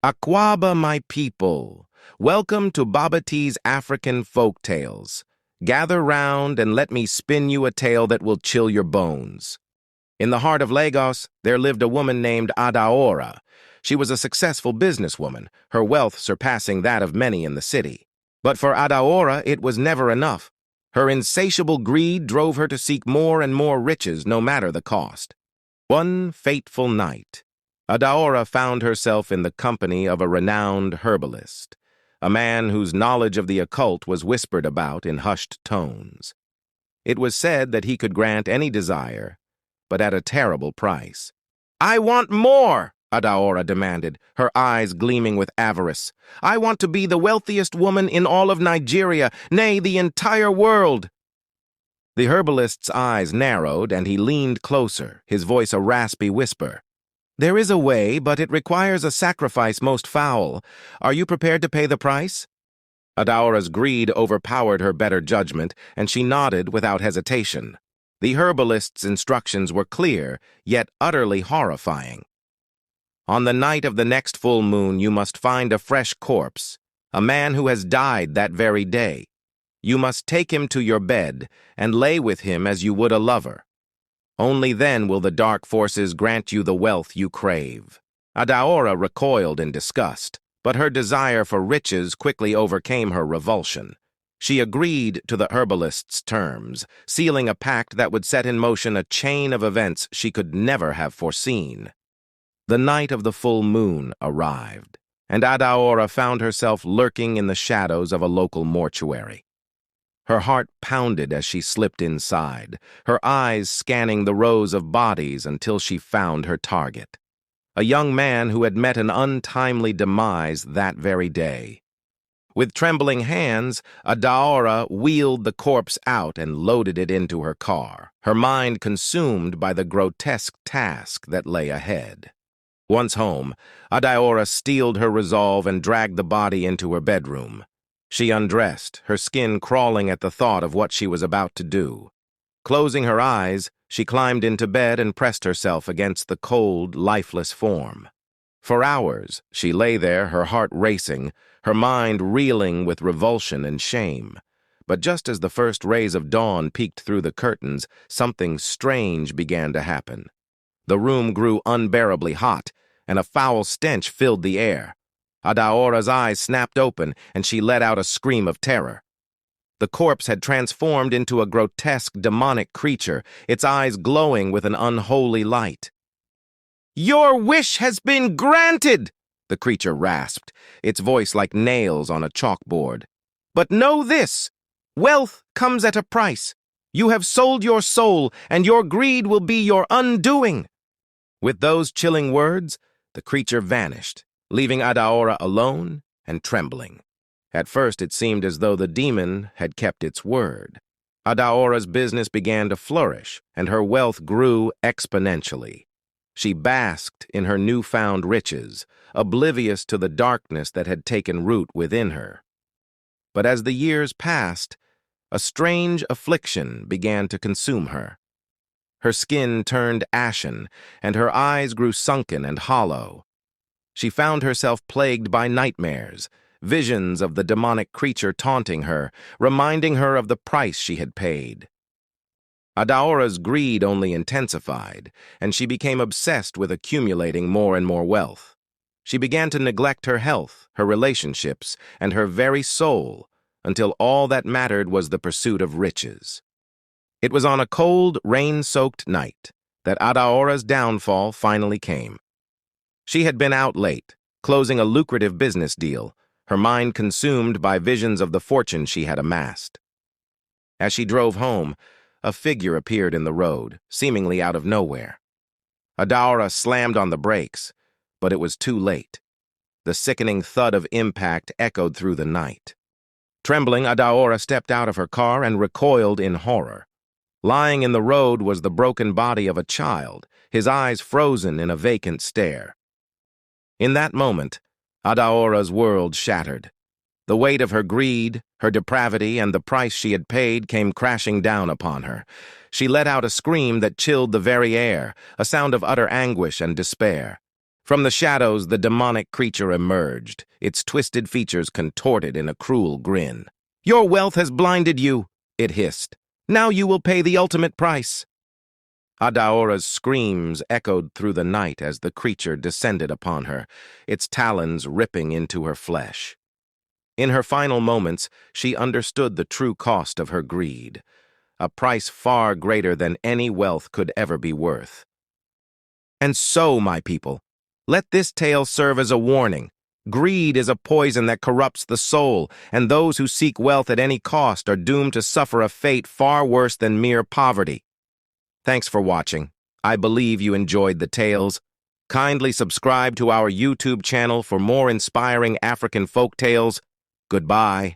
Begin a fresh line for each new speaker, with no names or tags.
Akwaba, my people, welcome to Baba T's African folk tales. Gather round and let me spin you a tale that will chill your bones. In the heart of Lagos, there lived a woman named Adaora. She was a successful businesswoman, her wealth surpassing that of many in the city. But for Adaora, it was never enough. Her insatiable greed drove her to seek more and more riches, no matter the cost. One fateful night, Adaora found herself in the company of a renowned herbalist, a man whose knowledge of the occult was whispered about in hushed tones. It was said that he could grant any desire, but at a terrible price. "I want more!" Adaora demanded, her eyes gleaming with avarice. "I want to be the wealthiest woman in all of Nigeria, nay, the entire world." The herbalist's eyes narrowed, and he leaned closer, his voice a raspy whisper. "There is a way, but it requires a sacrifice most foul. Are you prepared to pay the price?" Adaora's greed overpowered her better judgment, and she nodded without hesitation. The herbalist's instructions were clear, yet utterly horrifying. On the night of the next full moon, you must find a fresh corpse, a man who has died that very day. You must take him to your bed and lay with him as you would a lover. Only then will the dark forces grant you the wealth you crave. Adaora recoiled in disgust, but her desire for riches quickly overcame her revulsion. She agreed to the herbalist's terms, sealing a pact that would set in motion a chain of events she could never have foreseen. The night of the full moon arrived, and Adaora found herself lurking in the shadows of a local mortuary. Her heart pounded as she slipped inside, her eyes scanning the rows of bodies until she found her target. A young man who had met an untimely demise that very day. With trembling hands, Adaora wheeled the corpse out and loaded it into her car, her mind consumed by the grotesque task that lay ahead. Once home, Adaora steeled her resolve and dragged the body into her bedroom. She undressed, her skin crawling at the thought of what she was about to do. Closing her eyes, she climbed into bed and pressed herself against the cold, lifeless form. For hours, she lay there, her heart racing, her mind reeling with revulsion and shame. But just as the first rays of dawn peeked through the curtains, something strange began to happen. The room grew unbearably hot, and a foul stench filled the air. Adaora's eyes snapped open, and she let out a scream of terror. The corpse had transformed into a grotesque, demonic creature, its eyes glowing with an unholy light. "Your wish has been granted!" the creature rasped, its voice like nails on a chalkboard. "But know this, wealth comes at a price. You have sold your soul, and your greed will be your undoing." With those chilling words, the creature vanished, leaving Adaora alone and trembling. At first, it seemed as though the demon had kept its word. Adaora's business began to flourish, and her wealth grew exponentially. She basked in her newfound riches, oblivious to the darkness that had taken root within her. But as the years passed, a strange affliction began to consume her. Her skin turned ashen, and her eyes grew sunken and hollow. She found herself plagued by nightmares, visions of the demonic creature taunting her, reminding her of the price she had paid. Adaora's greed only intensified, and she became obsessed with accumulating more and more wealth. She began to neglect her health, her relationships, and her very soul, until all that mattered was the pursuit of riches. It was on a cold, rain-soaked night that Adaora's downfall finally came. She had been out late, closing a lucrative business deal, her mind consumed by visions of the fortune she had amassed. As she drove home, a figure appeared in the road, seemingly out of nowhere. Adaora slammed on the brakes, but it was too late. The sickening thud of impact echoed through the night. Trembling, Adaora stepped out of her car and recoiled in horror. Lying in the road was the broken body of a child, his eyes frozen in a vacant stare. In that moment, Adaora's world shattered. The weight of her greed, her depravity, and the price she had paid came crashing down upon her. She let out a scream that chilled the very air, a sound of utter anguish and despair. From the shadows, the demonic creature emerged, its twisted features contorted in a cruel grin. "Your wealth has blinded you," it hissed. "Now you will pay the ultimate price." Adaora's screams echoed through the night as the creature descended upon her, its talons ripping into her flesh. In her final moments, she understood the true cost of her greed, a price far greater than any wealth could ever be worth. And so, my people, let this tale serve as a warning. Greed is a poison that corrupts the soul, and those who seek wealth at any cost are doomed to suffer a fate far worse than mere poverty. Thanks for watching. I believe you enjoyed the tales. Kindly subscribe to our YouTube channel for more inspiring African folk tales. Goodbye.